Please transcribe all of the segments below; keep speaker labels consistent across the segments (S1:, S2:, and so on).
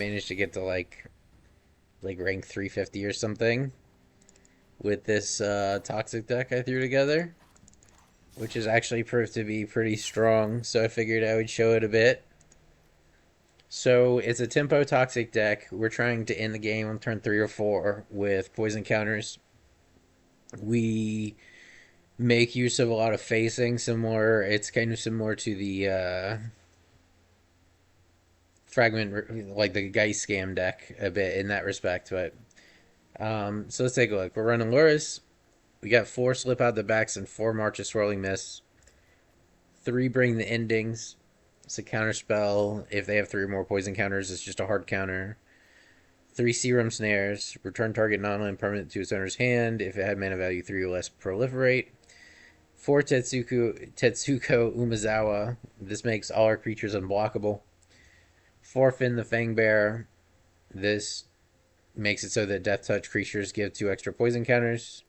S1: managed to get to like rank 350 or something with this toxic deck I threw together, which has actually proved to be pretty strong. So I figured I would show it a bit. So it's a tempo toxic deck. We're trying to end the game on turn 3 or 4 with poison counters. We make use of a lot of facing, similar. It's kind of similar to the fragment, like the Geist Scam deck, a bit in that respect. But so let's take a look. We're running Loris. We got 4 slip out the backs and 4 March of Swirling Mist. 3 bring the endings. It's a counter spell. If they have 3 or more poison counters, it's just a hard counter. 3 Serum Snares. Return target non-land permanent to its owner's hand. If it had mana value 3 or less, proliferate. 4 Tetsuko Umezawa. This makes all our creatures unblockable. 4 Finn the Fangbear. This makes it so that Death Touch creatures give 2 extra poison counters.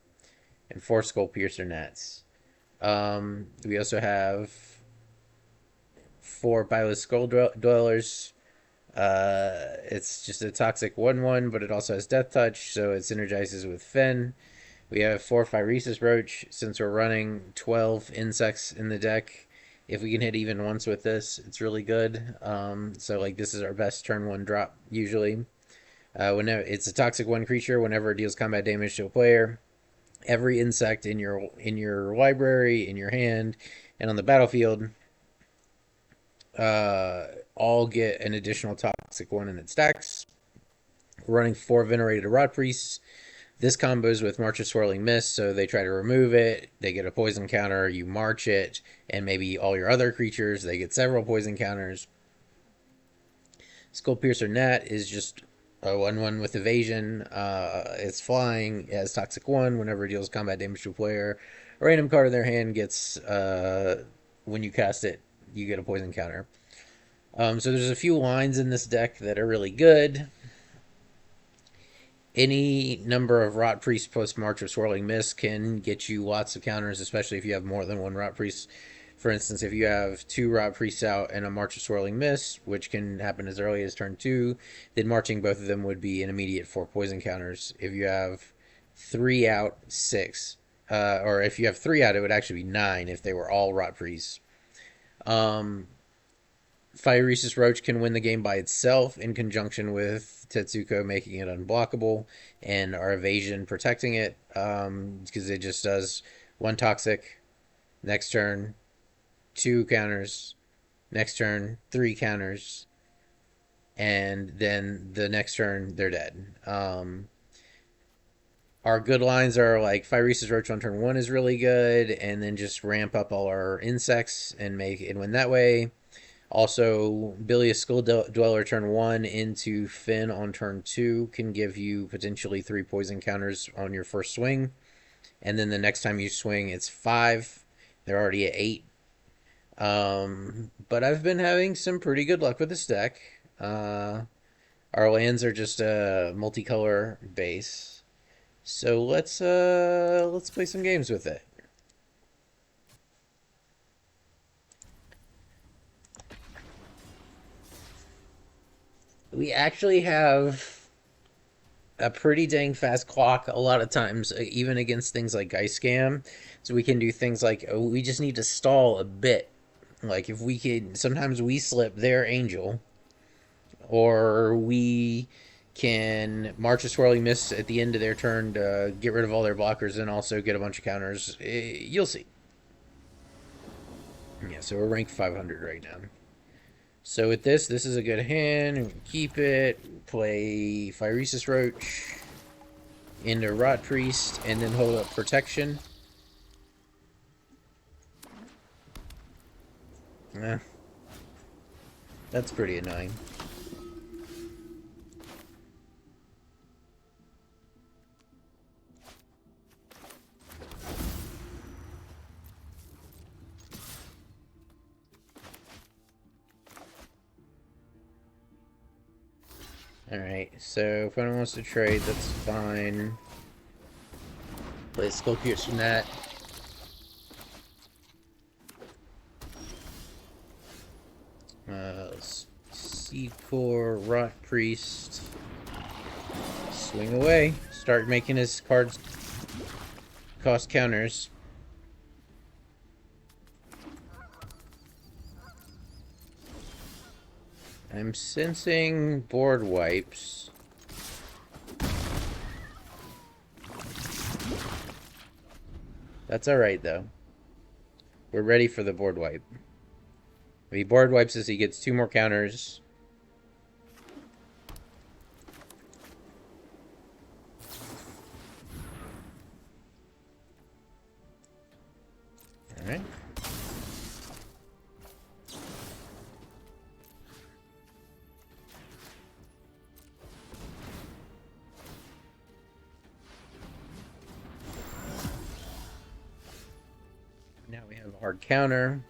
S1: And 4 Skull Piercer Nets. We also have 4 Byleth Skull Dwellers. It's just a toxic 1/1, but it also has Death Touch, so it synergizes with Finn. We have 4 Phyresis Roach. Since we're running 12 insects in the deck, if we can hit even once with this, it's really good. So like this is our best turn 1 drop usually. Whenever it's a toxic 1 creature, whenever it deals combat damage to a player, every insect in your library, in your hand, and on the battlefield, all get an additional toxic 1 in its stacks. We're running 4 Venerated Rot Priests. This combos with March of Swirling Mist, so they try to remove it, they get a poison counter, you march it, and maybe all your other creatures, they get several poison counters. Skull Piercer Net is just a 1/1 with evasion. It's flying, it has Toxic 1 whenever it deals combat damage to a player. A random card in their hand gets, when you cast it, you get a poison counter. So there's a few lines in this deck that are really good. Any number of Rot Priests plus March of Swirling Mist can get you lots of counters, especially if you have more than 1 Rot Priest. For instance, if you have 2 Rot Priests out and a March of Swirling Mist, which can happen as early as turn 2, then marching both of them would be an immediate 4 poison counters. If you have 3 out, 6. Or if you have 3 out, it would actually be 9 if they were all Rot Priests. Phyresis Roach can win the game by itself in conjunction with Tetsuko making it unblockable and our evasion protecting it, because it just does 1 toxic, next turn 2 counters, next turn 3 counters, and then the next turn they're dead. Our good lines are like Phyresis Roach on turn 1 is really good, and then just ramp up all our insects and make it win that way. Also, Bilious Skull Dweller turn 1 into Finn on turn 2 can give you potentially 3 poison counters on your first swing. And then the next time you swing, it's 5. They're already at 8. But I've been having some pretty good luck with this deck. Our lands are just a multicolor base. So let's play some games with it. We actually have a pretty dang fast clock a lot of times, even against things like Geist Scam. So we can do things like, oh, we just need to stall a bit. Like if we could, sometimes we slip their Angel, or we can March a Swirling Mist at the end of their turn to get rid of all their blockers and also get a bunch of counters. You'll see. Yeah, so we're ranked 500 right now. So with this is a good hand. Keep it. Play Phyresis Roach into Rot Priest, and then hold up Protection. That's pretty annoying. Alright, so if anyone wants to trade, that's fine. Play Skull Piercer Net. Seed Core, Rot Priest. Swing away. Start making his cards cost counters. I'm sensing board wipes. That's alright, though. We're ready for the board wipe. If he board wipes us, he gets 2 more counters. Alright. Now we have a hard counter.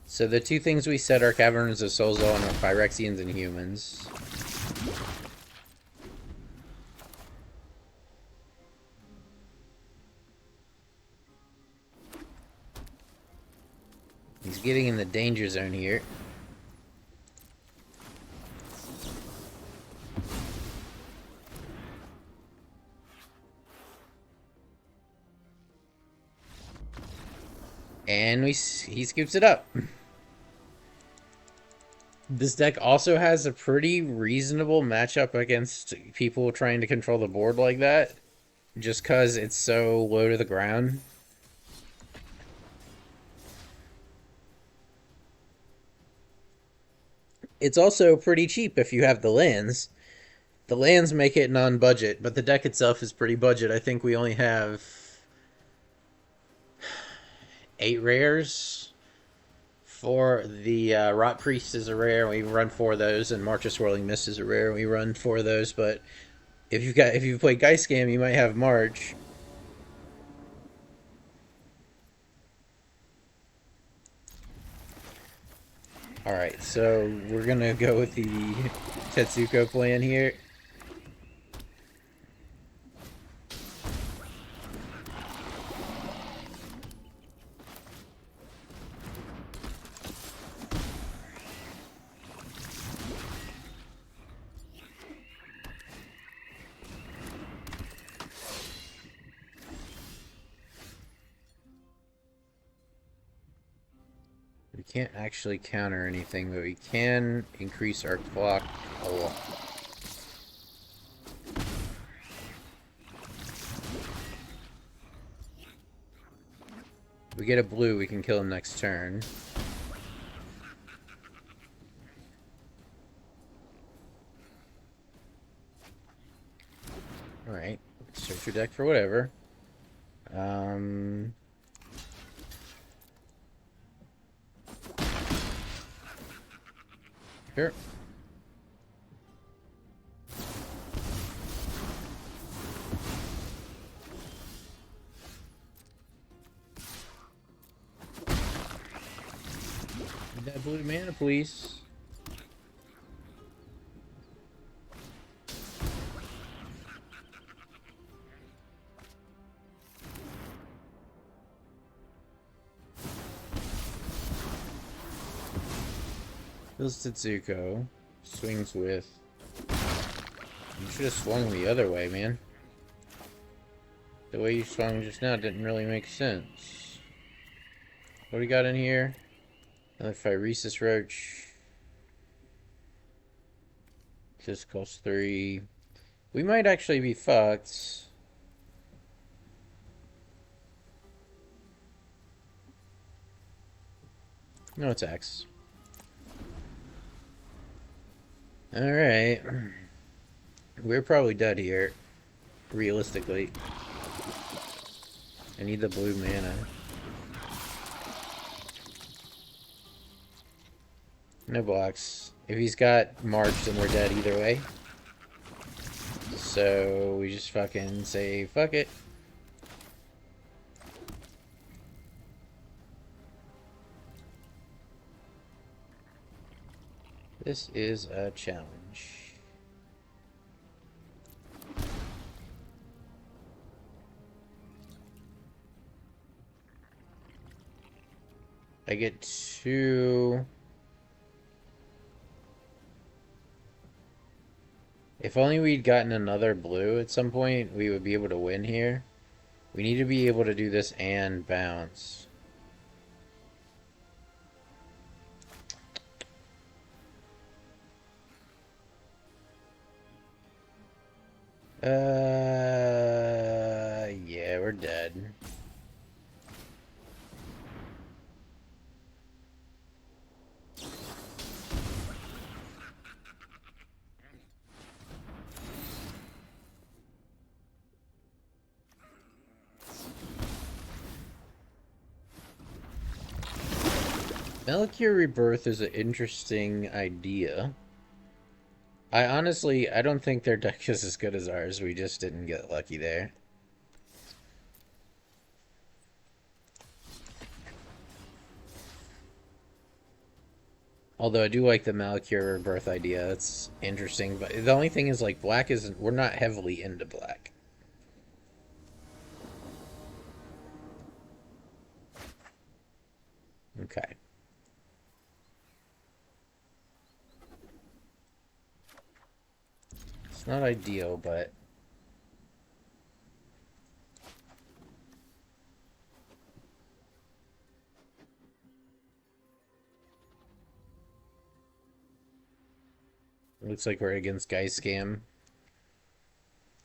S1: So the 2 things we said are Caverns of Solzal and our Phyrexians and humans. He's getting in the danger zone here. And he scoops it up. This deck also has a pretty reasonable matchup against people trying to control the board like that. Just because it's so low to the ground. It's also pretty cheap if you have the lands. The lands make it non-budget, but the deck itself is pretty budget. I think we only have 8 rares. For the Rot Priest is a rare, we run 4 of those, and March of Swirling Mist is a rare, we run 4 of those. But if you play Geist Scam, you might have March. All right, so we're gonna go with the Tetsuko plan here. We can't actually counter anything, but we can increase our clock a lot. If we get a blue, we can kill him next turn. Alright, search your deck for whatever. Sure. Need that blue mana, please. Kills Tetsuko. Swings with... You should have swung the other way, man. The way you swung just now didn't really make sense. What do we got in here? Another Phyresis Roach. This costs 3. We might actually be fucked. No attacks. Alright. We're probably dead here. Realistically. I need the blue mana. No blocks. If he's got March, then we're dead either way. So we just fucking say fuck it. This is a challenge. I get 2. If only we'd gotten another blue at some point, we would be able to win here. We need to be able to do this and bounce. Yeah, we're dead. Melchior Rebirth is an interesting idea. I don't think their deck is as good as ours. We just didn't get lucky there. Although I do like the Malakir Rebirth idea. It's interesting. But the only thing is, like, black isn't... We're not heavily into black. Okay. It's not ideal, but... Looks like we're against Guy Scam.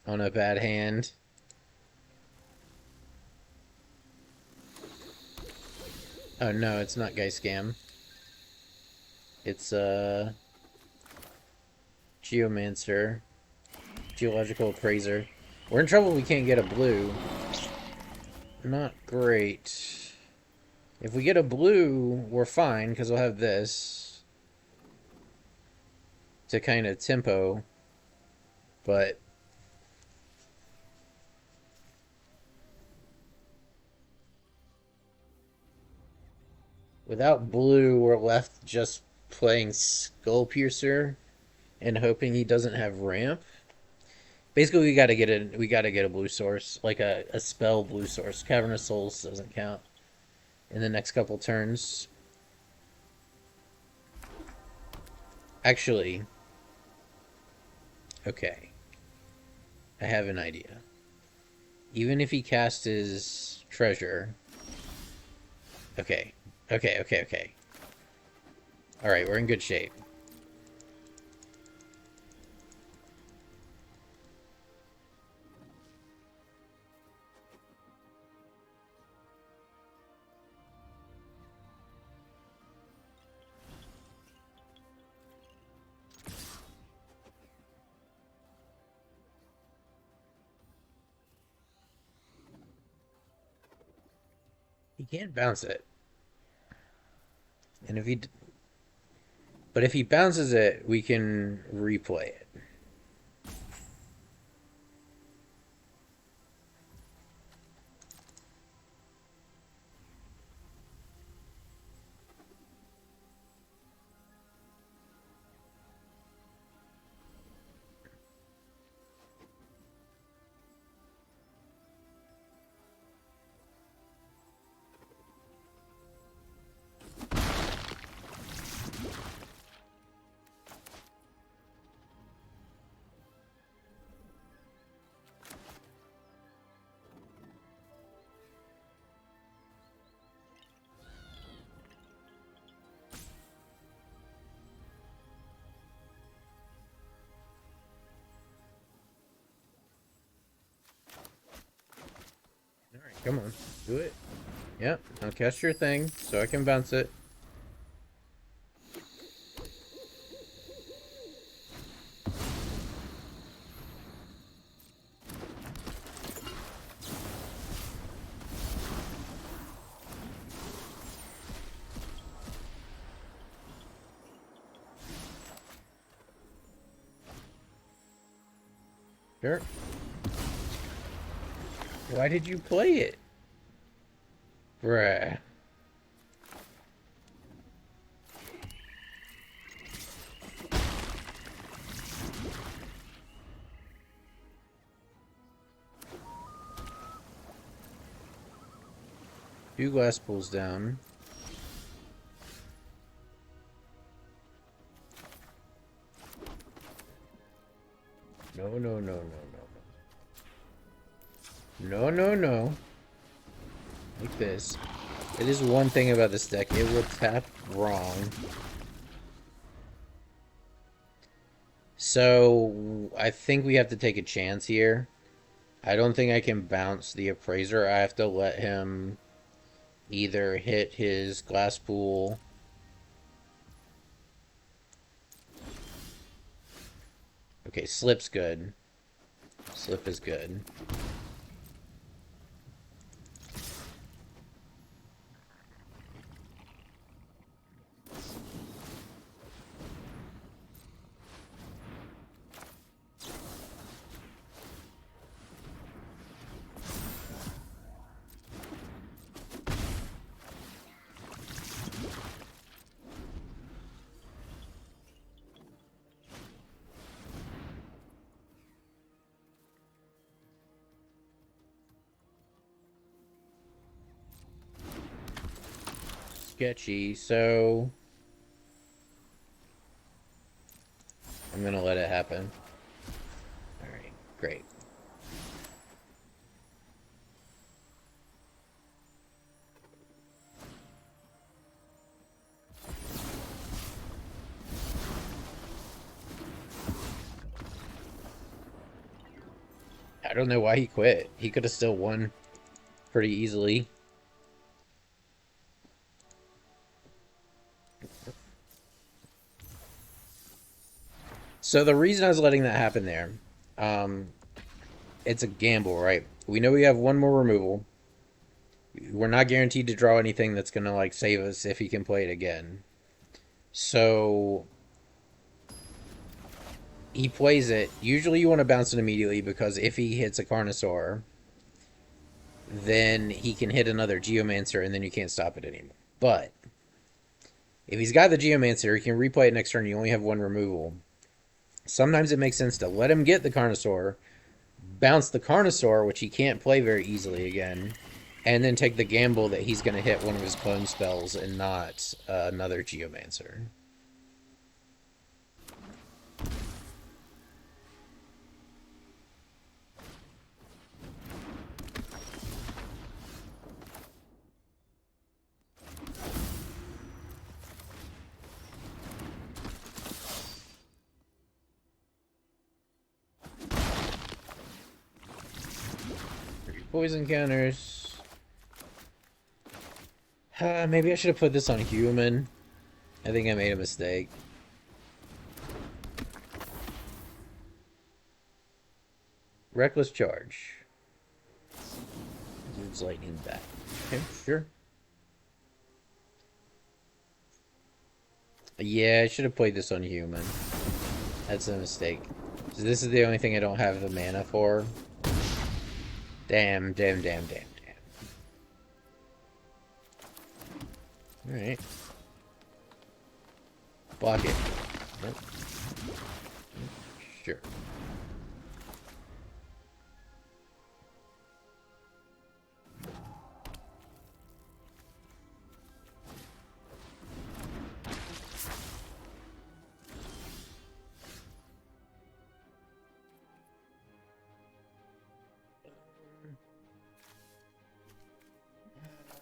S1: On a bad hand. Oh no, it's not Guy Scam. It's Geomancer. Geological Appraiser. We're in trouble, we can't get a blue. Not great. If we get a blue, we're fine, because we'll have this to kind of tempo. But without blue, we're left just playing Skull Piercer and hoping he doesn't have ramp. Basically, we gotta get a blue source, like a spell blue source. Cavernous Souls doesn't count in the next couple turns. Actually, okay, I have an idea. Even if he cast his treasure, okay. All right, we're in good shape. He can't bounce it. And but if he bounces it, we can replay it. Alright, come on. Do it. Yep, I'll cast your thing so I can bounce it. Sure. Why did you play it? Bruh. Two glass pulls down. No, no, no, no, no, no. No, no, no. Like this. It is one thing about this deck. It will tap wrong. So, I think we have to take a chance here. I don't think I can bounce the Appraiser. I have to let him either hit his Glass Pool. Okay, Slip's good. Slip is good. Sketchy, so I'm gonna let it happen. Alright, great. I don't know why he quit. He could have still won pretty easily. So the reason I was letting that happen there, um, it's a gamble, right? We know we have one more removal. We're not guaranteed to draw anything that's gonna like save us if he can play it again. So he plays it. Usually you want to bounce it immediately because if he hits a Carnosaur, then he can hit another Geomancer and then you can't stop it anymore. But if he's got the Geomancer, he can replay it next turn. You only have one removal. Sometimes it makes sense to let him get the Carnosaur, bounce the Carnosaur, which he can't play very easily again, and then take the gamble that he's going to hit one of his clone spells and not another Geomancer. Poison counters. Maybe I should have put this on human. I think I made a mistake. Reckless charge. Use lightning back. Okay, sure. Yeah, I should have played this on human. That's a mistake. So this is the only thing I don't have the mana for. Damn, damn, damn, damn, damn. Alright. Block it. Nope. Sure.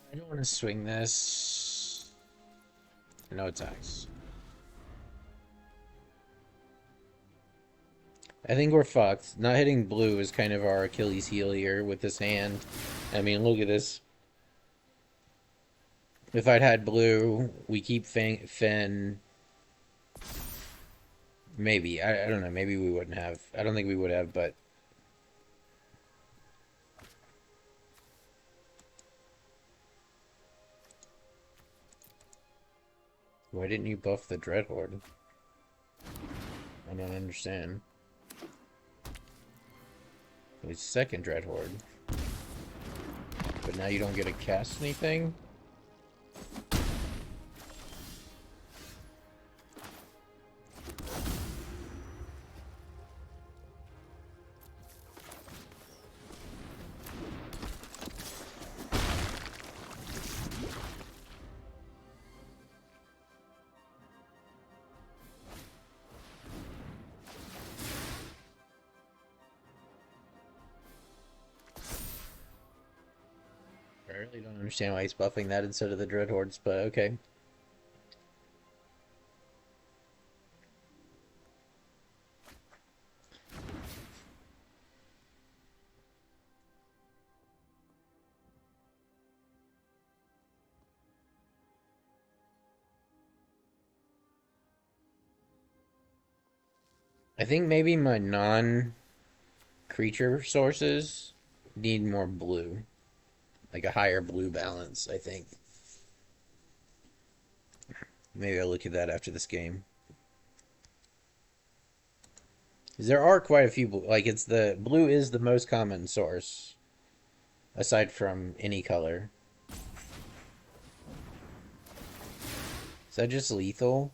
S1: I don't want to swing this. No attacks. I think we're fucked. Not hitting blue is kind of our Achilles heel here with this hand. I mean, look at this. If I'd had blue, we keep Finn. Maybe. I don't know. Maybe we wouldn't have. I don't think we would have, but... Why didn't you buff the Dreadhorde? I don't understand. His second Dreadhorde. But now you don't get to cast anything? really don't understand why he's buffing that instead of the Dread Hordes, but okay. I think maybe my non-creature sources need more blue. Like a higher blue balance, I think. Maybe I'll look at that after this game. Because there are quite a few blue. Like, it's the blue is the most common source, aside from any color. Is that just lethal?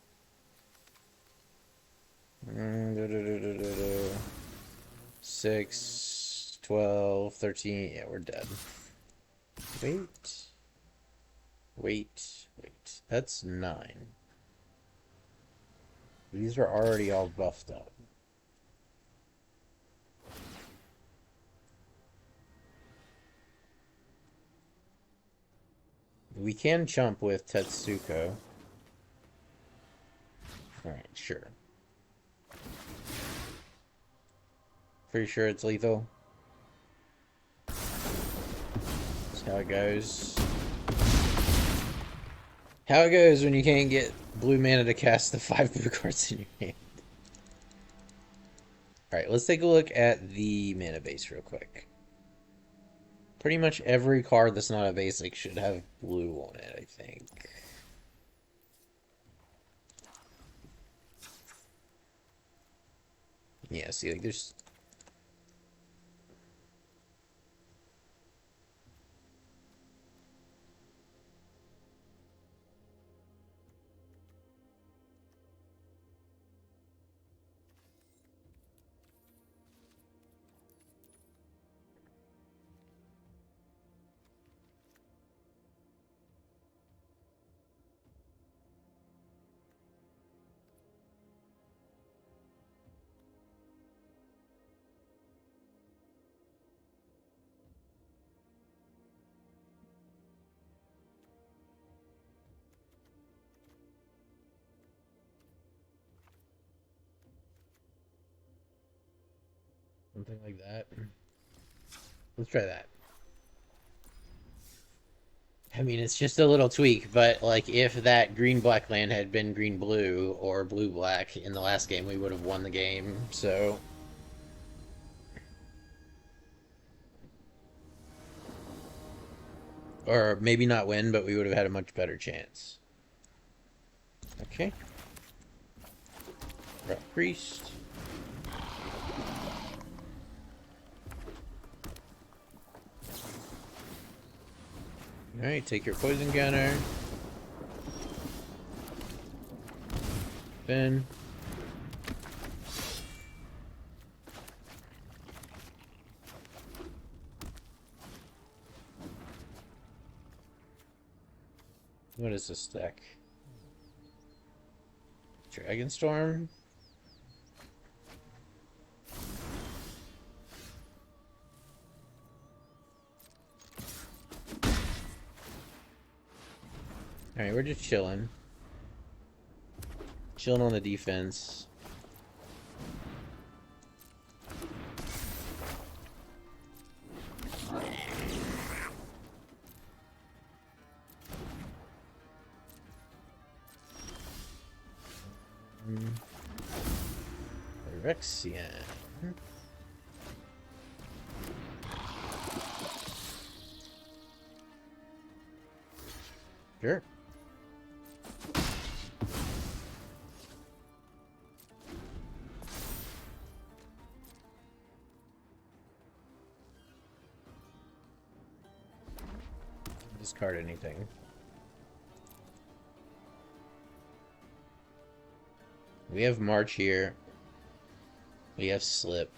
S1: 6, 12, 13. Yeah, we're dead. Wait. That's 9. These are already all buffed up. We can chump with Tetsuko. Alright, sure. Pretty sure it's lethal. That's how it goes. How it goes when you can't get blue mana to cast the 5 blue cards in your hand. Alright, let's take a look at the mana base real quick. Pretty much every card that's not a basic should have blue on it, I think. Yeah, see, like, there's... something like that. Let's try that. I mean, it's just a little tweak, but, like, if that green-black land had been green-blue or blue-black in the last game, we would have won the game, so... Or maybe not win, but we would have had a much better chance. Okay. Rock Priest. Alright, take your poison counter. Ben. What is this deck? Dragonstorm? Alright, we're just chilling. Chilling on the defense. Phyrexian. Sure. Discard anything. We have March here. We have Slip.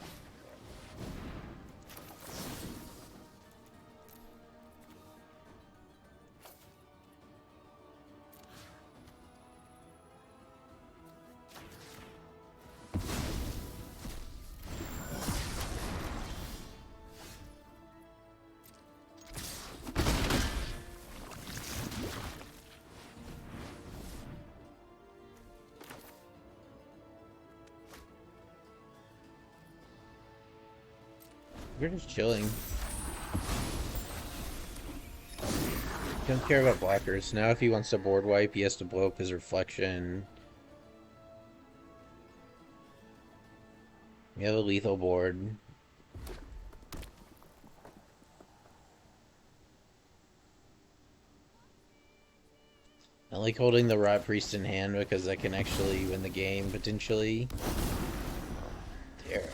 S1: We're just chilling. Don't care about blockers. Now if he wants to board wipe, he has to blow up his reflection. We have a lethal board. I like holding the Rot Priest in hand because I can actually win the game, potentially. There.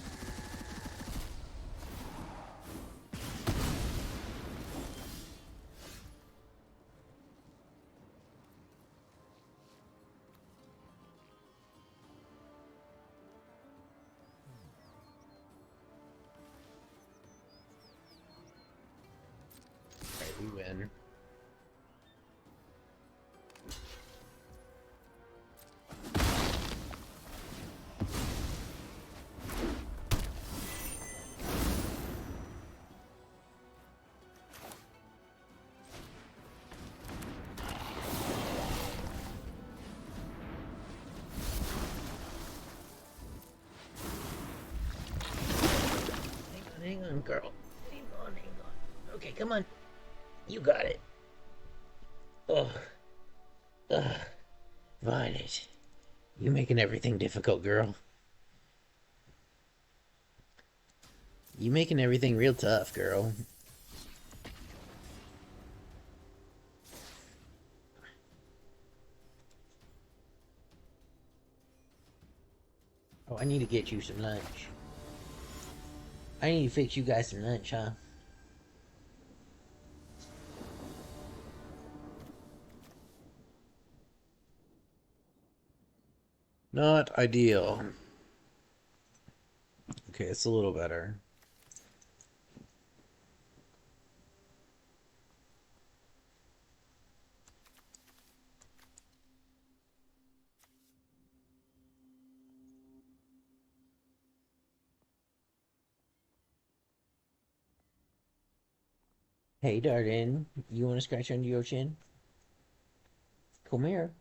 S1: Alright, we win. Hang on, girl. Hang on. Okay, come on. You got it. Ugh. Ugh. Violet. You making everything difficult, girl. You making everything real tough, girl. Oh, I need to get you some lunch. I need to fix you guys some lunch, huh? Not ideal. Okay, it's a little better. Hey, Darden, you want to scratch under your chin? Come here.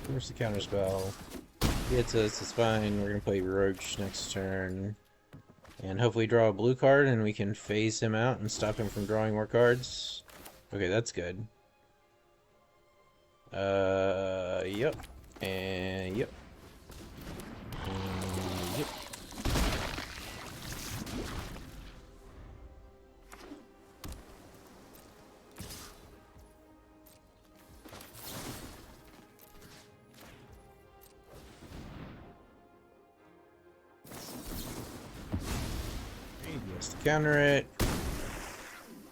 S1: Where's the counter spell? Gets us, it's fine. We're gonna play Roach next turn. And hopefully draw a blue card and we can phase him out and stop him from drawing more cards. Okay, that's good. Yep. And yep. And yep. Yes, to counter it.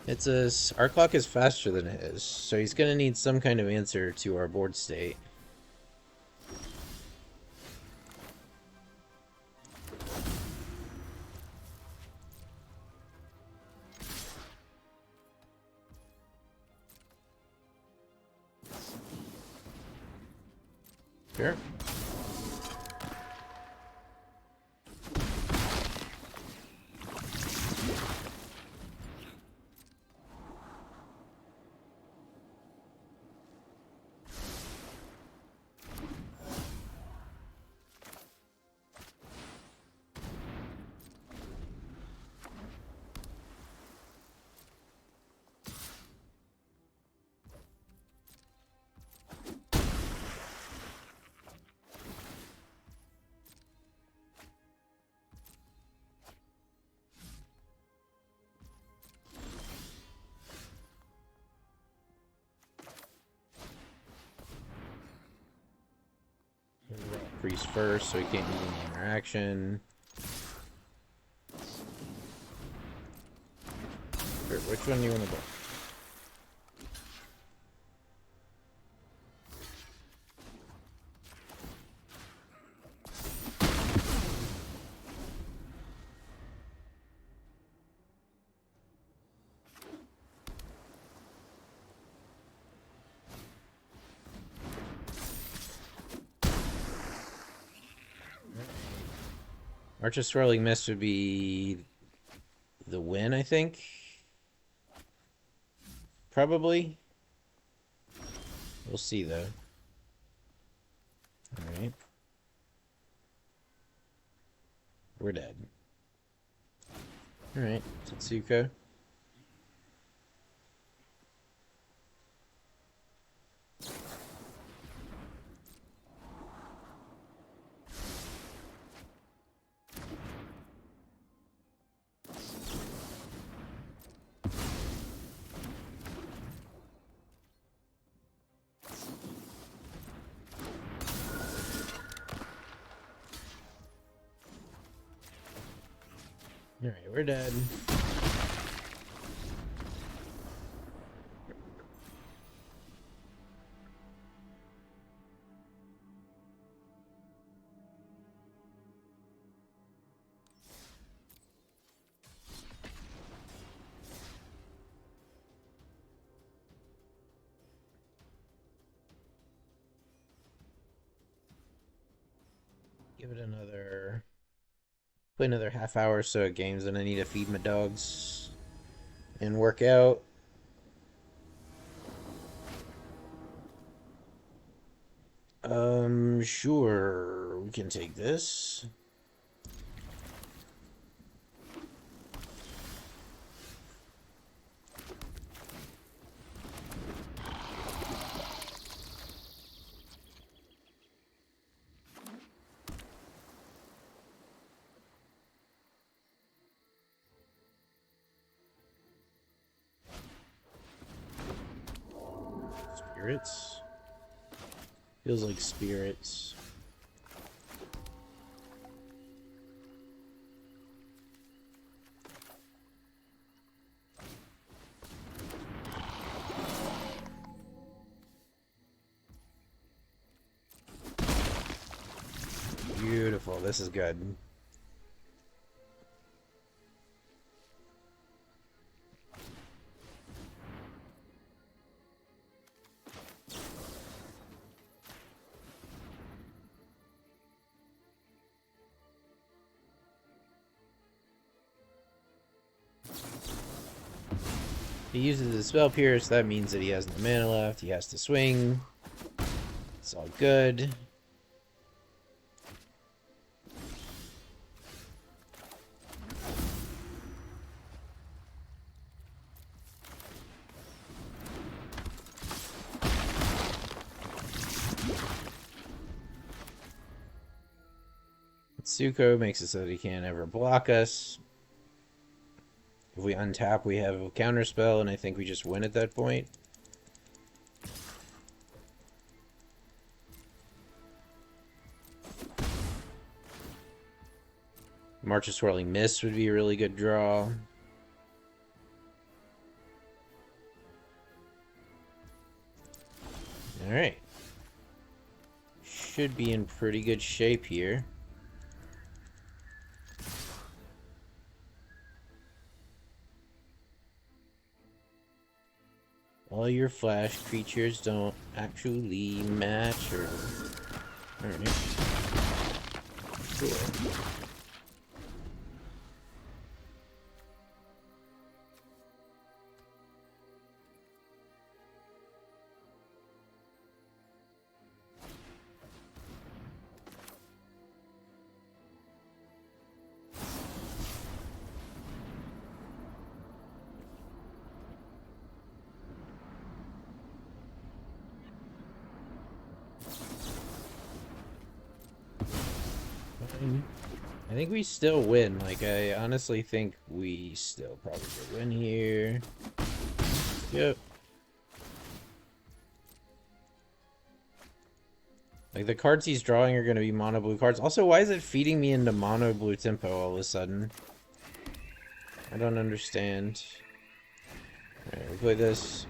S1: It's our clock is faster than his, so he's gonna need some kind of answer to our board state. Sure. priest first, so he can't use any interaction. Sure, which one do you want to go? March of Swirling Mist would be the win, I think. Probably. We'll see, though. Alright. We're dead. Alright, Tetsuko. Alright, we're dead. Give it another... Play another half hour or so of games, and I need to feed my dogs and work out. Sure, we can take this. Spirits? Feels like spirits. Beautiful, this is good. He uses his spell pierce, that means that he has no mana left, he has to swing. It's all good. Tsuko makes it so that he can't ever block us. If we untap, we have a counterspell, and I think we just win at that point. March of Swirling Mist would be a really good draw. Alright. Should be in pretty good shape here. All your flash creatures don't actually match, or... Alright. Sure. I think we still win. Like, I honestly think we still probably win here. Yep. Like, the cards he's drawing are going to be mono blue cards. Also, why is it feeding me into mono blue tempo all of a sudden? I don't understand. Alright, we play this.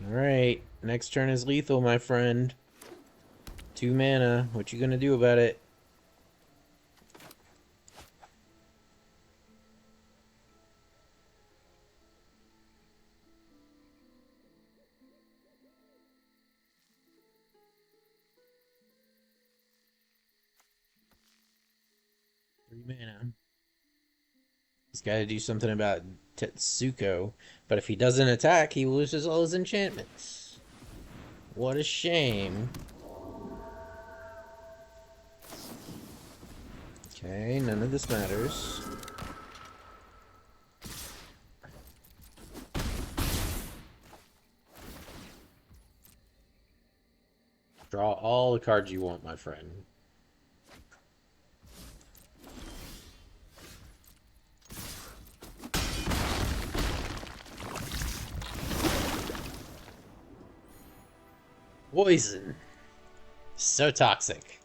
S1: Alright, next turn is lethal, my friend. 2 mana. What you gonna do about it? Three mana. He's got to do something about Tetsuko. But if he doesn't attack, he loses all his enchantments. What a shame. Okay, none of this matters. Draw all the cards you want, my friend. Poison. So toxic.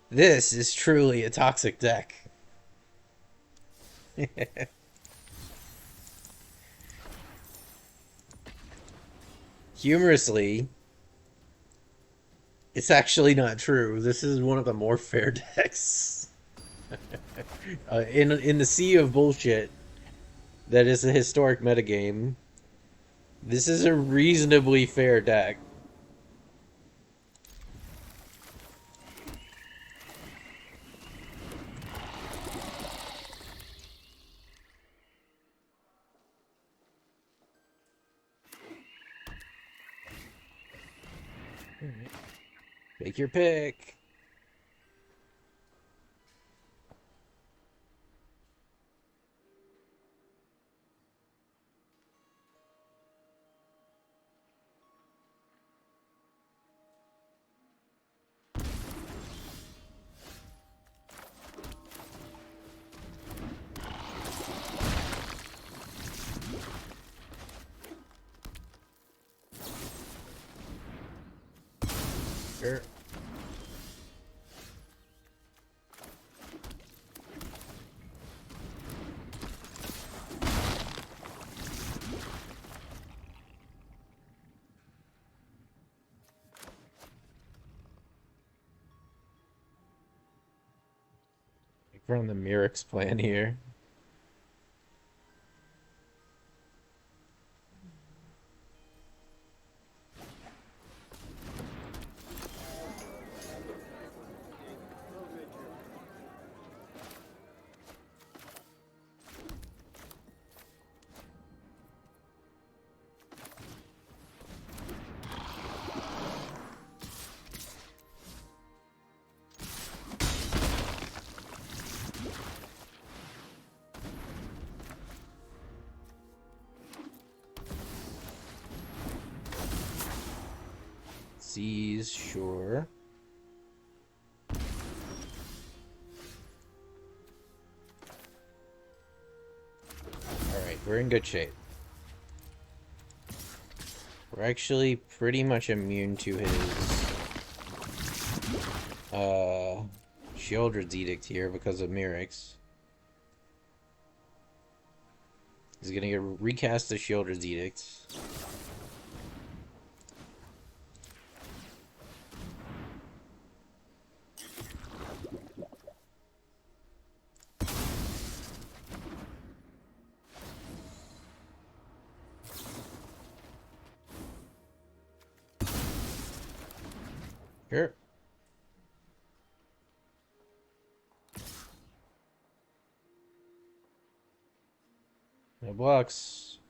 S1: This is truly a toxic deck. Humorously, it's actually not true. This is one of the more fair decks. In the sea of bullshit that is a historic metagame, this is a reasonably fair deck. Take your pick. Sure. We're on the Myric's plan here. C's, sure. Alright, we're in good shape. We're actually pretty much immune to his Sheoldred's Edict here because of Myric's. He's gonna get recast the Sheoldred's Edict. Sure. No blocks.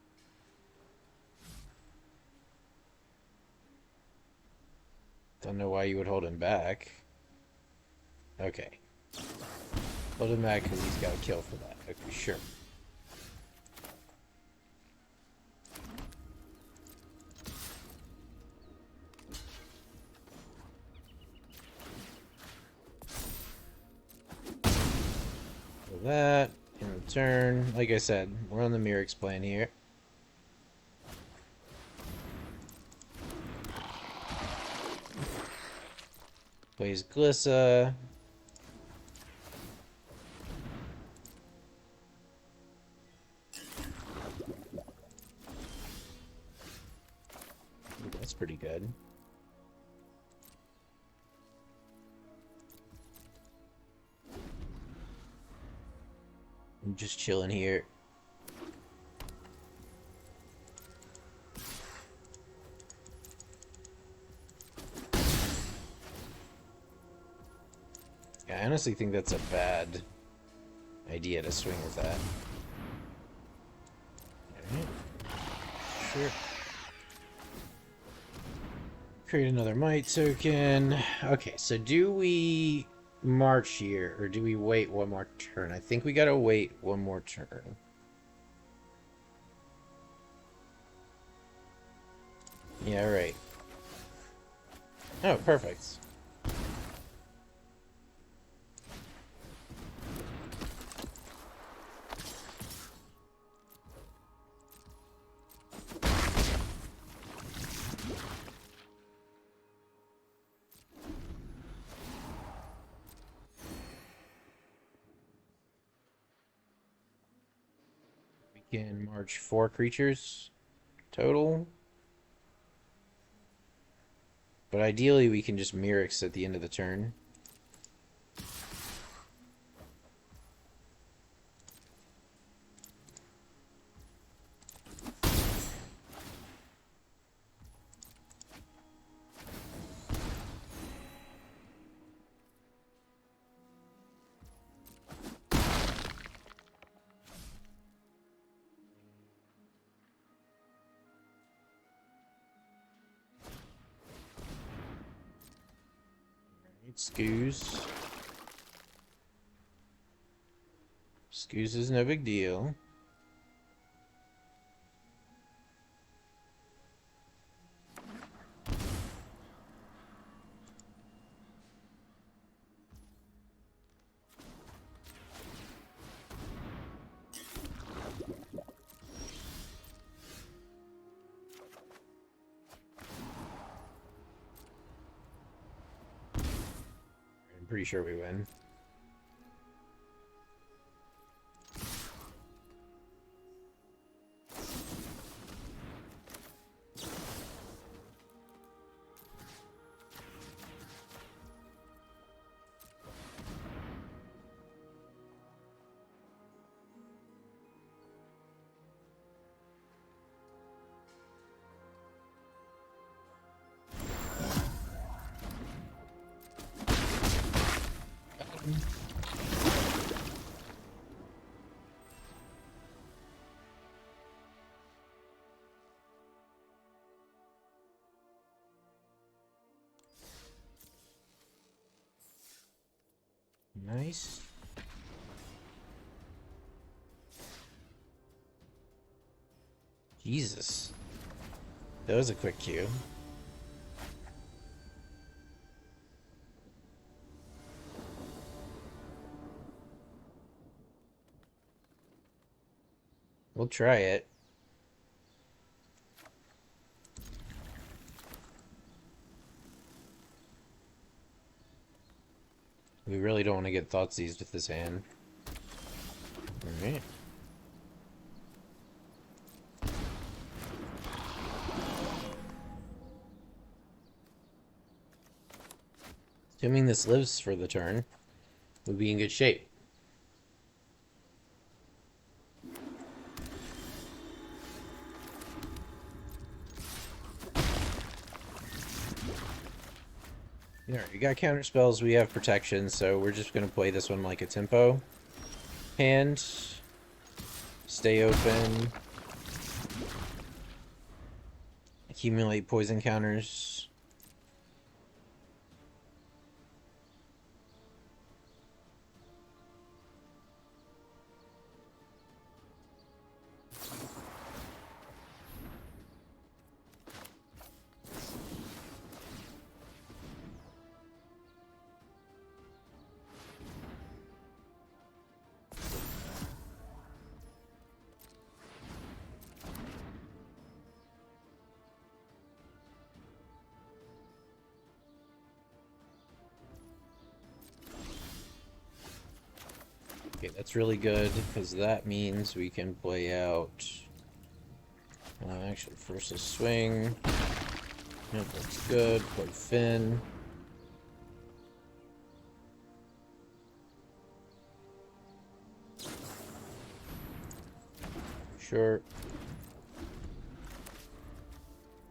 S1: Don't know why you would hold him back. Okay. Hold him back because he's got to kill for that. Okay, sure. That in return, like I said, we're on the Myric's plan here. Plays Glissa. Ooh, that's pretty good. I'm just chilling here. Yeah, I honestly think that's a bad idea to swing with that. Alright. Sure. Create another Might token. Okay, so do we march here, or do we wait one more turn? I think we gotta wait one more turn. Yeah, right. Oh, perfect. We can march 4 creatures total. But ideally, we can just Mirrix at the end of the turn. Scoos. Scoos is no big deal. I'm pretty sure we win. Nice. Jesus. That was a quick queue. We'll try it. We really don't want to get Thoughtseize with this hand. Alright. Assuming this lives for the turn, we'll be in good shape. Alright, we got counter spells, we have protection, so we're just gonna play this one like a tempo hand. Stay open. Accumulate poison counters. Okay, that's really good, because that means we can play out... actually, first a swing. Yep, that's good. Play Finn. Sure.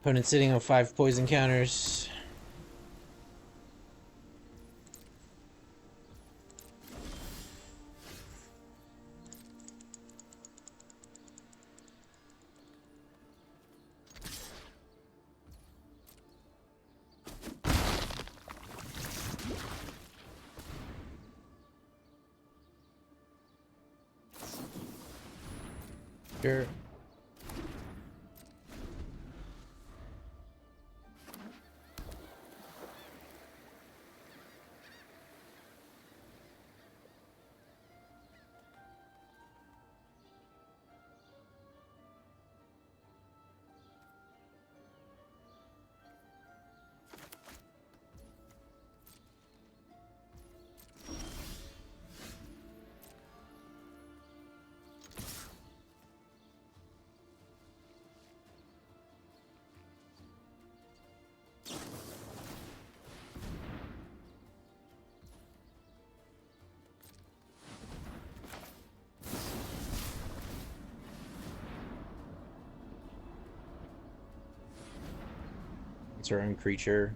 S1: Opponent sitting on 5 poison counters. Sure. It's our own creature.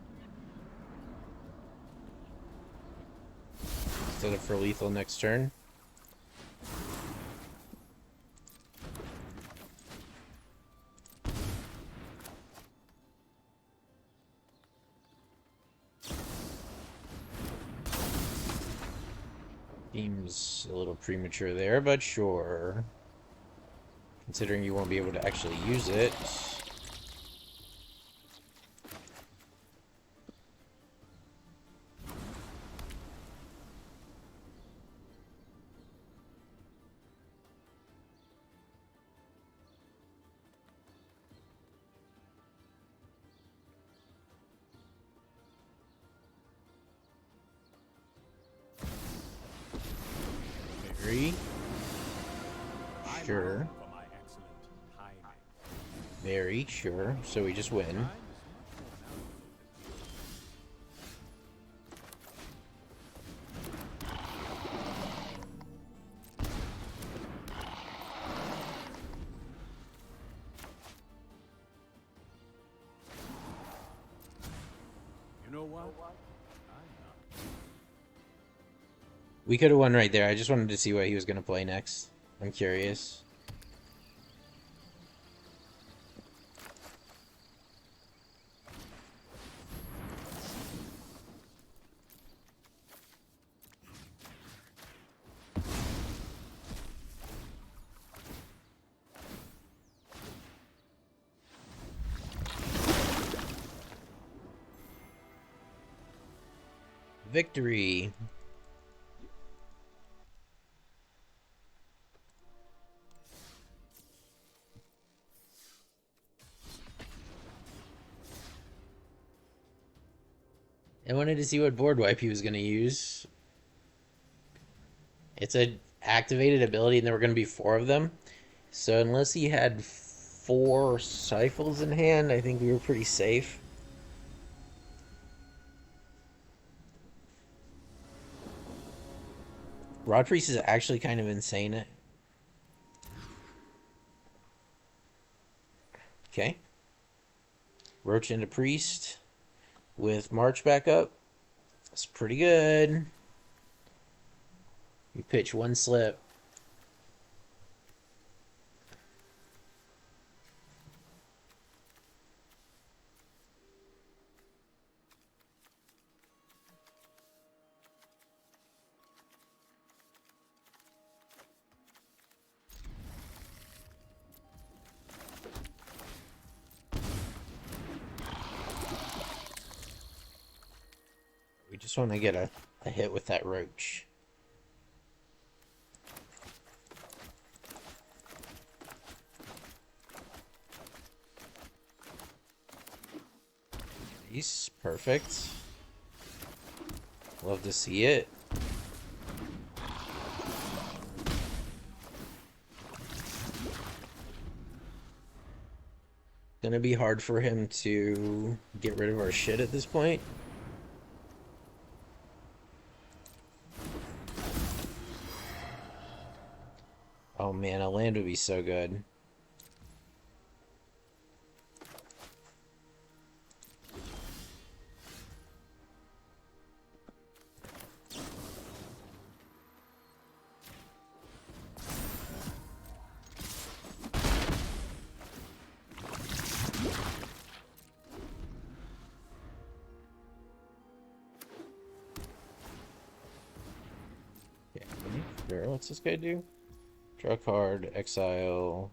S1: Set it for lethal next turn. Seems a little premature there, but sure. Considering you won't be able to actually use it. Very sure. Very sure. So we just win.
S2: You know what?
S1: We could have won right there. I just wanted to see what he was going to play next. I'm curious. Victory. I wanted to see what board wipe he was going to use. It's a activated ability, and there were going to be 4 of them. So unless he had 4 Stifles in hand, I think we were pretty safe. Rod Priest is actually kind of insane. Okay. Roach into Priest with March back up. That's pretty good. You pitch 1 slip. We just want to get a hit with that Roach. He's perfect. Love to see it. Gonna be hard for him to get rid of our shit at this point. Oh man, a land would be so good. Yeah, sure. What's this guy do? Draw a card, exile.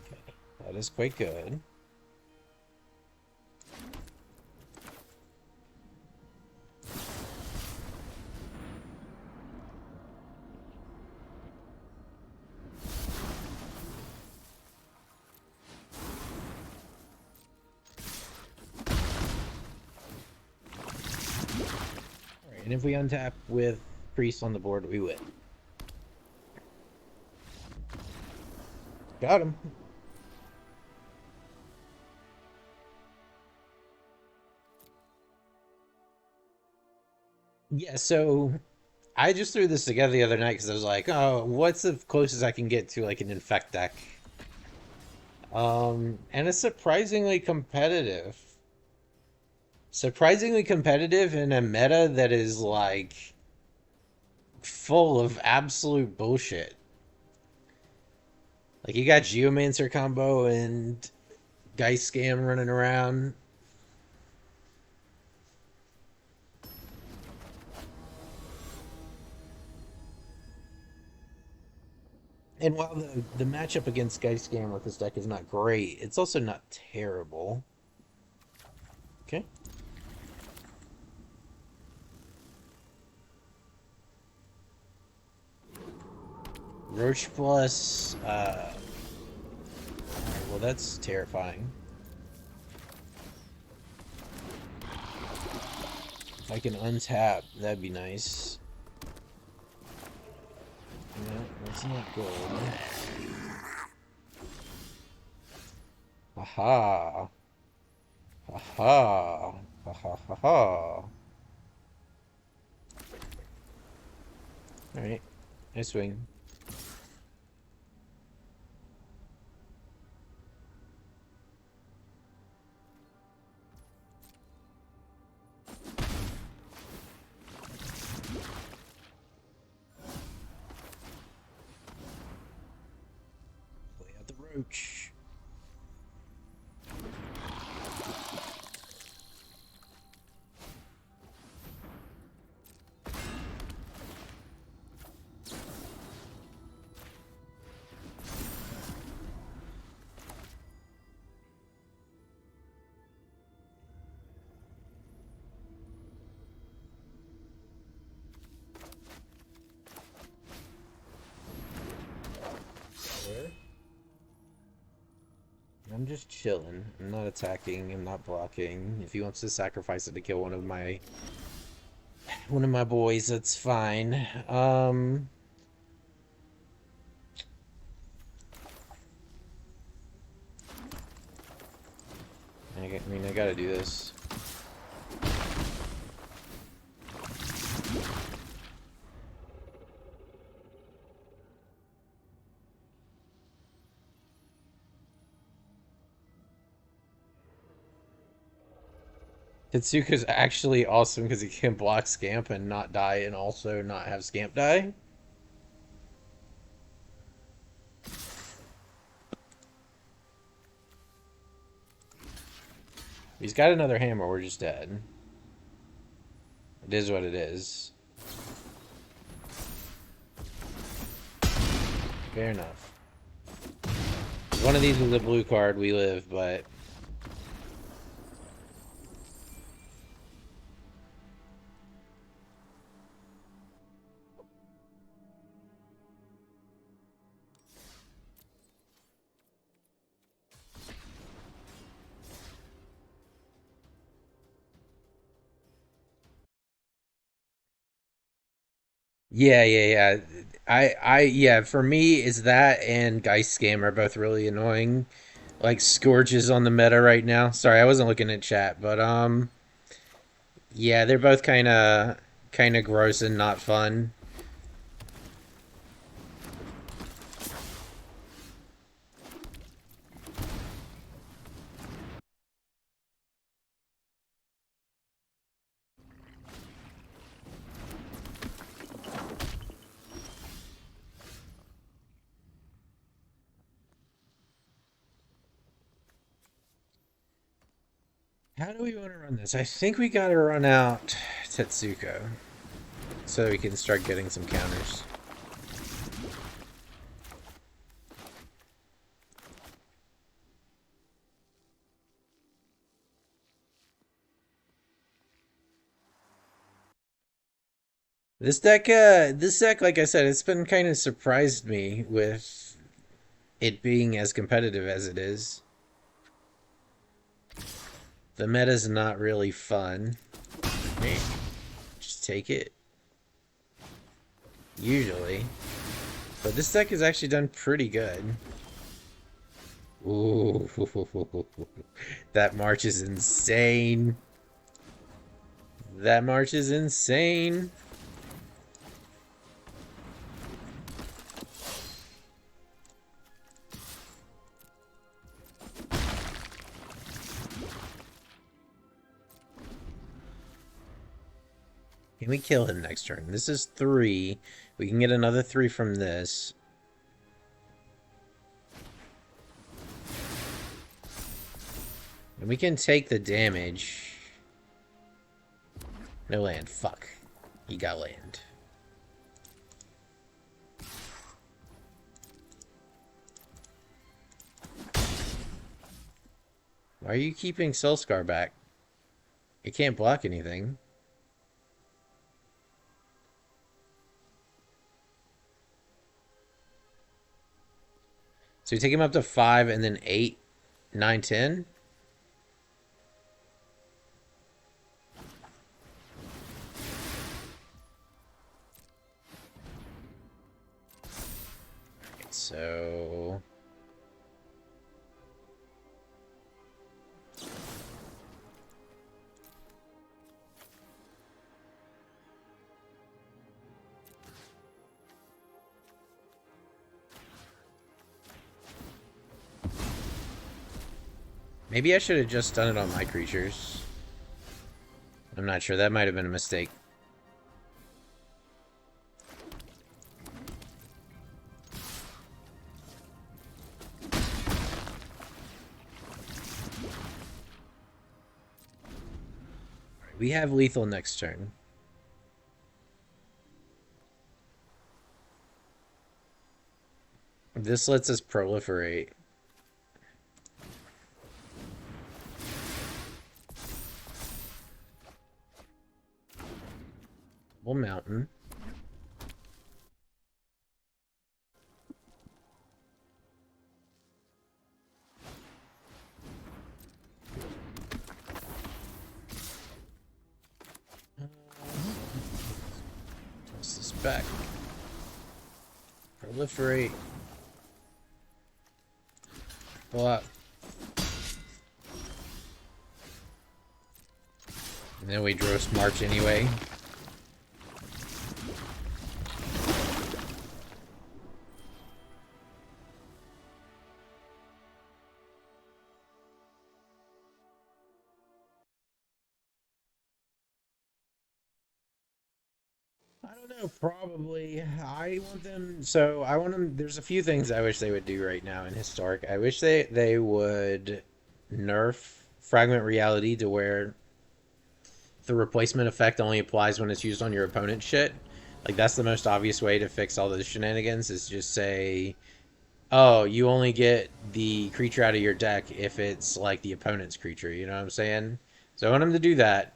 S1: Okay, that is quite good. Alright, and if we untap with Priest on the board, we win. Got him. Yeah, so I just threw this together the other night because I was like, oh, what's the closest I can get to like an infect deck? And it's surprisingly competitive. Surprisingly competitive in a meta that is like full of absolute bullshit. Like you got Geomancer combo and Geist Scam running around. And while the matchup against Geist Scam with this deck is not great, it's also not terrible. Okay. Roach plus alright, well that's terrifying. If I can untap, that'd be nice. No, that's not good. Aha. Aha. Ha ha ha ha. Alright. Nice swing. Play out the roach. Where? I'm just chilling. I'm not attacking. I'm not blocking. If he wants to sacrifice it to kill one of my boys, that's fine. I mean, I gotta do this. Hitsuka's actually awesome because he can block Scamp and not die and also not have Scamp die. He's got another hammer, we're just dead. It is what it is. Fair enough. One of these is a blue card, we live, but... Yeah, yeah, yeah. yeah, for me, is that and Geist Scam are both really annoying. Like Scourge is on the meta right now. Sorry, I wasn't looking at chat, but yeah, they're both kind of gross and not fun. How do we want to run this? I think we got to run out Tetsuko so we can start getting some counters. This deck, like I said, it's been kind of surprised me with it being as competitive as it is. The meta's not really fun. Hey, just take it. Usually. But this deck has actually done pretty good. Ooh. That march is insane. That march is insane. Can we kill him next turn? This is 3. We can get another 3 from this. And we can take the damage. No land. Fuck. He got land. Why are you keeping Soulscar back? It can't block anything. So we take him up to 5 and then 8, 9, 10. So maybe I should have just done it on my creatures. I'm not sure. That might have been a mistake. We have lethal next turn. This lets us proliferate. Well, mountain. Toss this back. Proliferate. Pull out. And then we Dross March anyway. I don't know, probably. I want them. So I want them. There's a few things I wish they would do right now in Historic. I wish they would nerf Fragment Reality to where the replacement effect only applies when it's used on your opponent's shit. Like that's the most obvious way to fix all those shenanigans is just say, oh, you only get the creature out of your deck if it's like the opponent's creature. You know what I'm saying? So I want them to do that.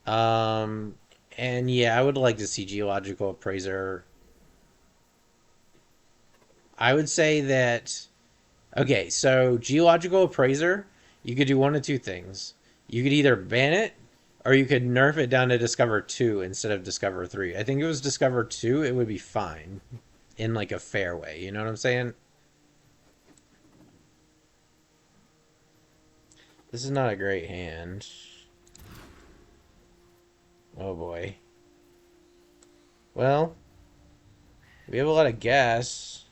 S1: Um, and yeah, I would like to see Geological Appraiser. I would say that okay, so Geological Appraiser, you could do one of two things. You could either ban it, or you could nerf it down to Discover 2 instead of Discover 3. I think if it was Discover 2, it would be fine. in like a fair way. You know what I'm saying? This is not a great hand. Oh boy. Well, we have a lot of gas.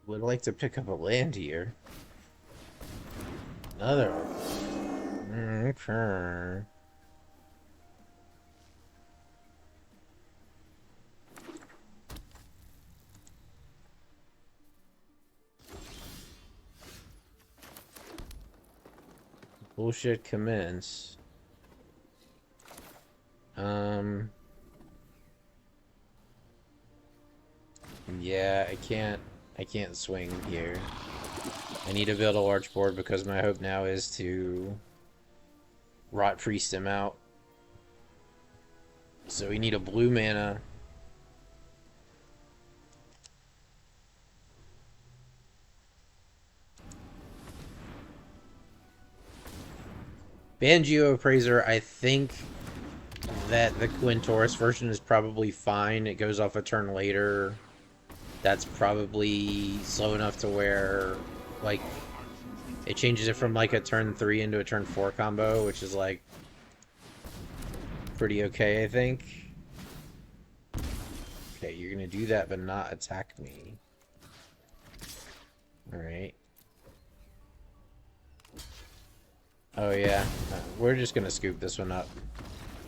S1: Would like to pick up a land here. Another one. Okay. Bullshit commence. Yeah, I can't swing here. I need to build a large board because my hope now is to Rot Priest him out. So we need a blue mana. Banjo Appraiser, I think that the Quintoris version is probably fine. It goes off a turn later. That's probably slow enough to where, like, it changes it from like a turn 3 into a turn 4 combo, which is like pretty okay, I think. Okay, you're gonna do that but not attack me. Alright. Oh yeah, we're just gonna scoop this one up.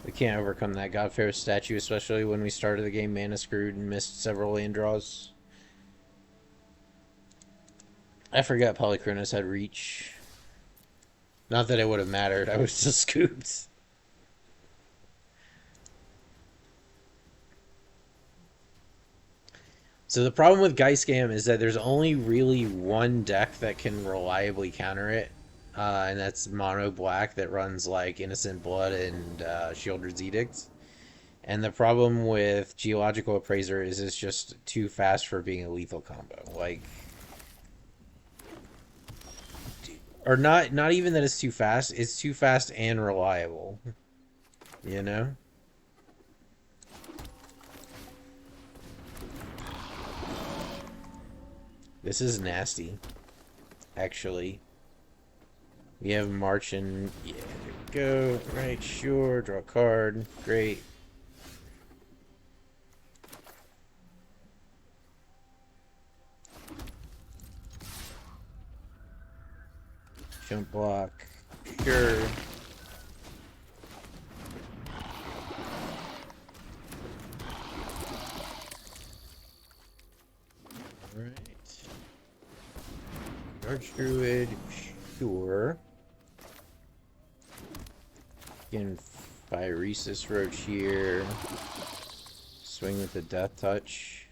S1: We can't overcome that Godfair statue, especially when we started the game mana screwed and missed several land draws. I forgot Polychronos had reach. Not that it would have mattered, I was just scooped. So the problem with Geist Scam is that there's only really one deck that can reliably counter it. And that's mono black that runs like Innocent Blood and Shieldred's Edict. And the problem with Geological Appraiser is it's just too fast for being a lethal combo. Like, or not even that it's too fast and reliable. You know? This is nasty, actually. We have March and yeah, there we go. Right, sure. Draw a card. Great. Jump block. Sure. Alright. Archdruid. Sure. Again, Phyresis Roach here. Swing with the Death Touch.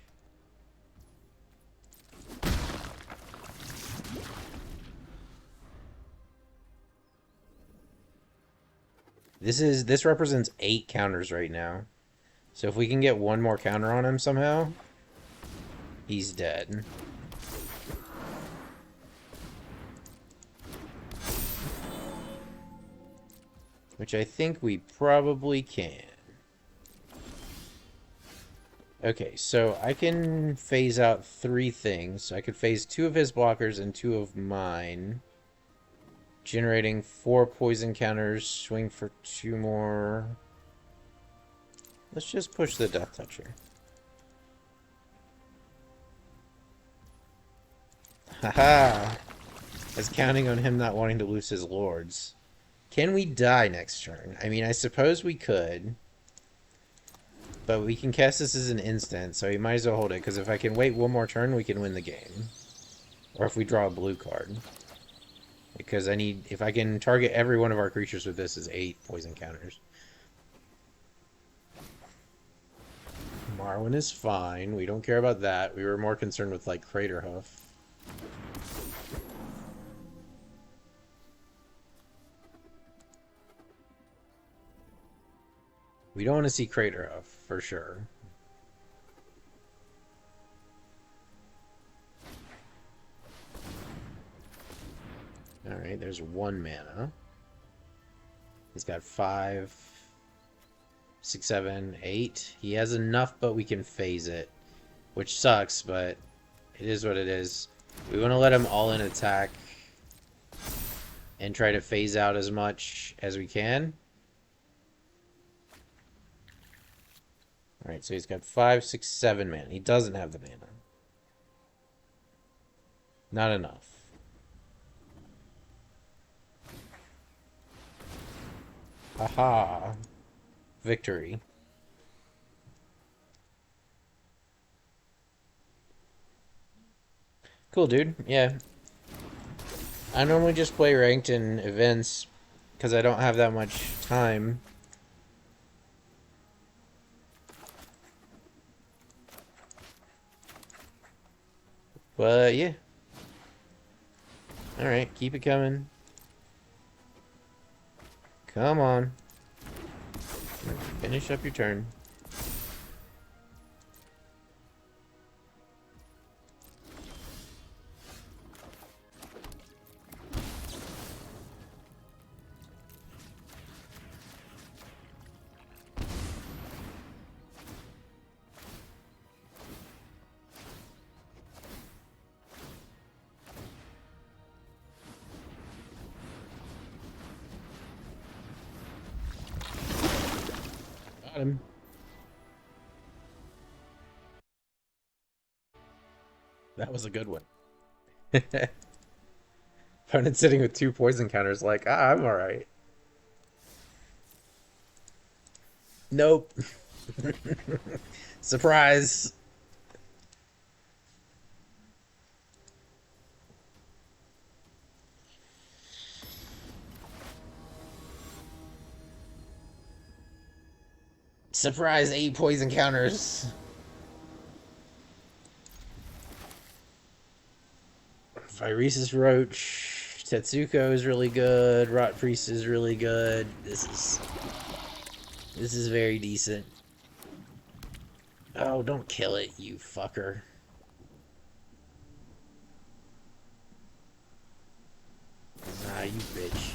S1: This represents 8 counters right now. So if we can get one more counter on him somehow, he's dead. Which I think we probably can. Okay, so I can phase out 3 things. I could phase 2 of his blockers and 2 of mine. Generating 4 poison counters, swing for 2 more. Let's just push the Death Toucher. Haha! I was counting on him not wanting to lose his lords. Can we die next turn? I mean, I suppose we could. But we can cast this as an instant, so you might as well hold it, because if I can wait one more turn, we can win the game. Or if we draw a blue card. Because I need, if I can target every one of our creatures with this, is 8 poison counters. Marwyn is fine. We don't care about that. We were more concerned with, like, Craterhoof. We don't want to see Craterhoof, for sure. Alright, there's 1 mana. He's got 5, 6, 7, 8. He has enough, but we can phase it. Which sucks, but it is what it is. We want to let him all in attack and try to phase out as much as we can. Alright, so he's got 5, 6, 7 mana. He doesn't have the mana. Not enough. Aha. Victory. Cool, dude. Yeah. I normally just play ranked in events because I don't have that much time. But yeah. Alright, keep it coming. Come on. Finish up your turn. Got him. That was a good one. Opponent sitting with 2 poison counters like, I'm alright. Nope. Surprise. Surprise, 8 poison counters. Viresis Roach. Tetsuko is really good. Rot Priest is really good. This is very decent. Oh, don't kill it, you fucker. Ah, you bitch.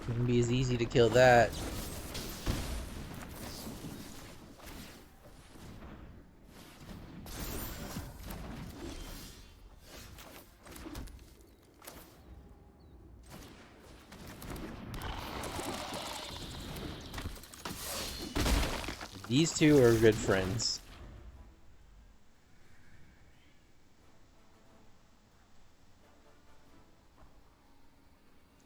S1: Wouldn't be as easy to kill that. These two are good friends.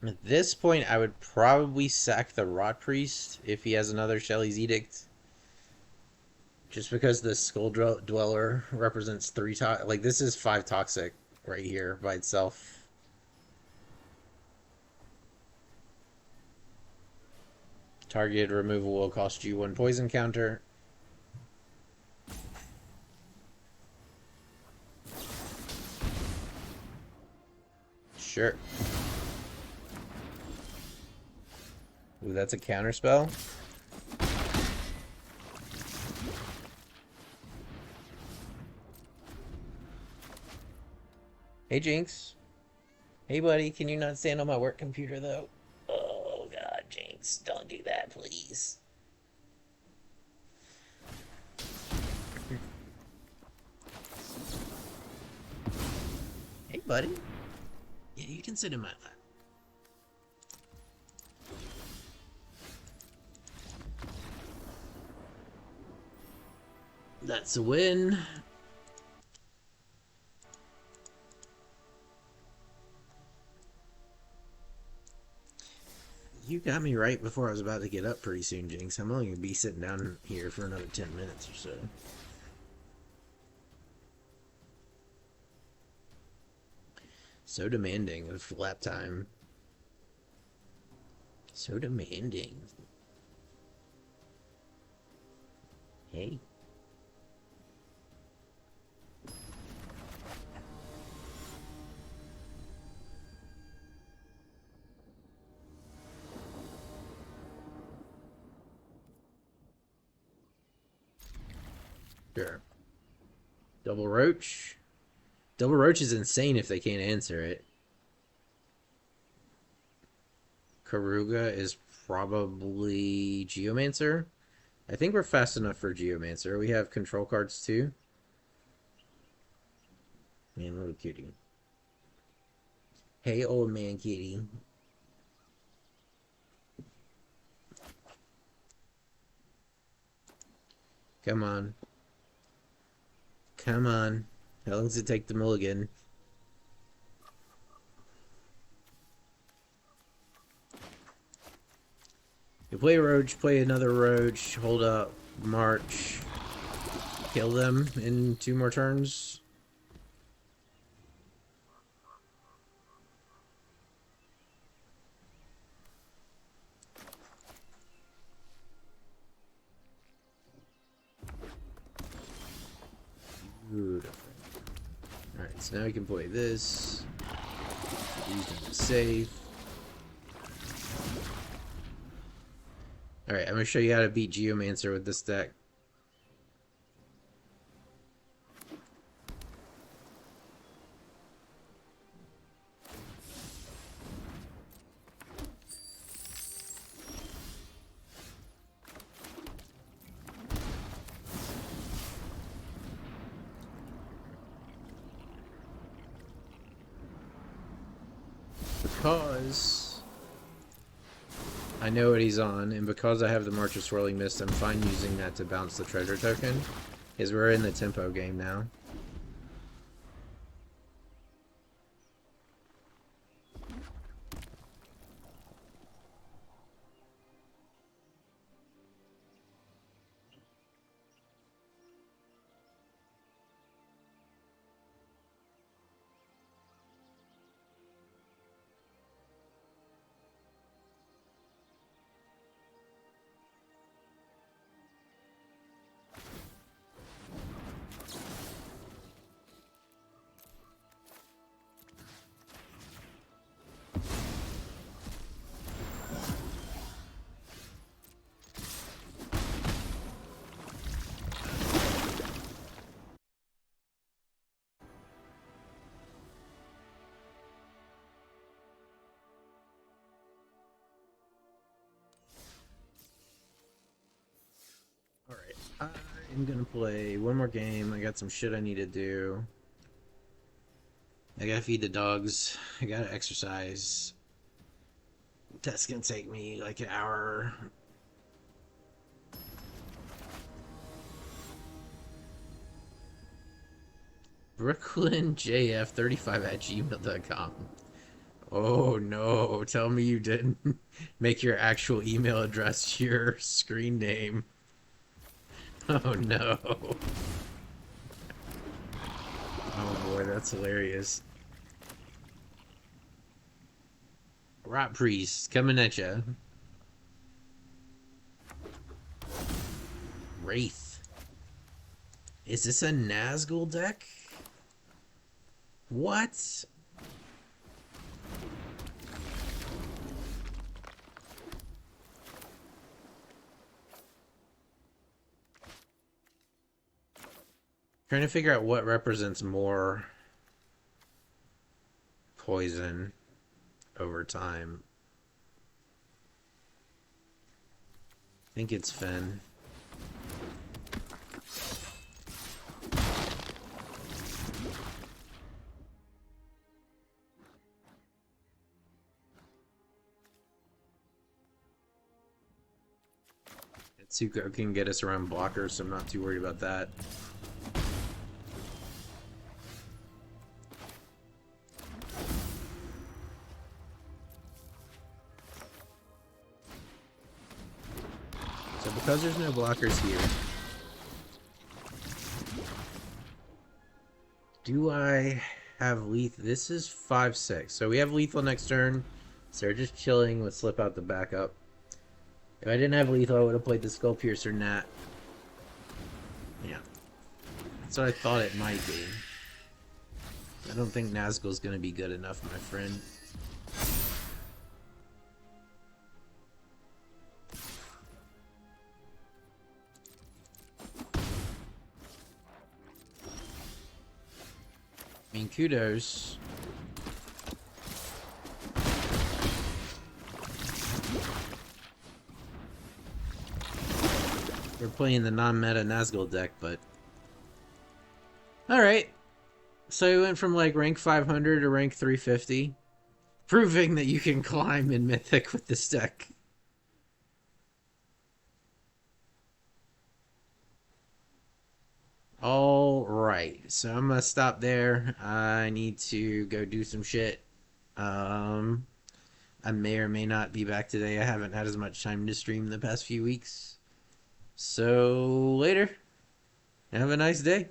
S1: At this point, I would probably sack the Rot Priest if he has another Shelley's Edict. Just because the Skull Dweller represents 3 like, this is 5 toxic right here by itself. Target removal will cost you 1 poison counter. Sure. Ooh, that's a counter spell. Hey, Jinx. Hey, buddy, can you not stand on my work computer, though? Oh, God, Jinx, don't do that, please. Hey, buddy. Yeah, you can sit in my lap. That's a win. You got me right before I was about to get up pretty soon, Jinx. I'm only going to be sitting down here for another 10 minutes or so. So demanding of lap time. So demanding. Hey. Sure. Double Roach. Double Roach is insane if they can't answer it. Karuga is probably Geomancer. I think we're fast enough for Geomancer. We have control cards too. Man, little cutie. Hey, old man kitty. Come on. Come on. How long does it take the mulligan? You play a Roach, play another Roach, hold up, march, kill them in 2 more turns. Beautiful. Alright, so now we can play this. Use them safe. Alright, I'm gonna show you how to beat Geomancer with this deck. Because I know what he's on, and because I have the March of Swirling Mist, I'm fine using that to bounce the treasure token. Because we're in the tempo game now. Alright, I'm gonna play one more game. I got some shit I need to do. I gotta feed the dogs. I gotta exercise. That's gonna take me like an hour. BrooklynJF35@gmail.com. Oh no, tell me you didn't make your actual email address your screen name. Oh no. Oh boy, that's hilarious. Rot Priest coming at ya. Wraith. Is this a Nazgul deck? What? Trying to figure out what represents more poison over time. I think it's Fen. Tsuko can get us around blockers, so I'm not too worried about that. So because there's no blockers here, do I have lethal? This is 5/6. So we have lethal next turn. So they're just chilling with slip out the backup. If I didn't have lethal, I would have played the Skull Piercer Nat. Yeah. That's what I thought it might be. I don't think Nazgul's going to be good enough, my friend. I mean, kudos. We're playing the non-meta Nazgul deck, but... Alright. So we went from like rank 500 to rank 350. Proving that you can climb in Mythic with this deck. Alright, so I'm gonna stop there. I need to go do some shit. I may or may not be back today. I haven't had as much time to stream the past few weeks. So, later. Have a nice day.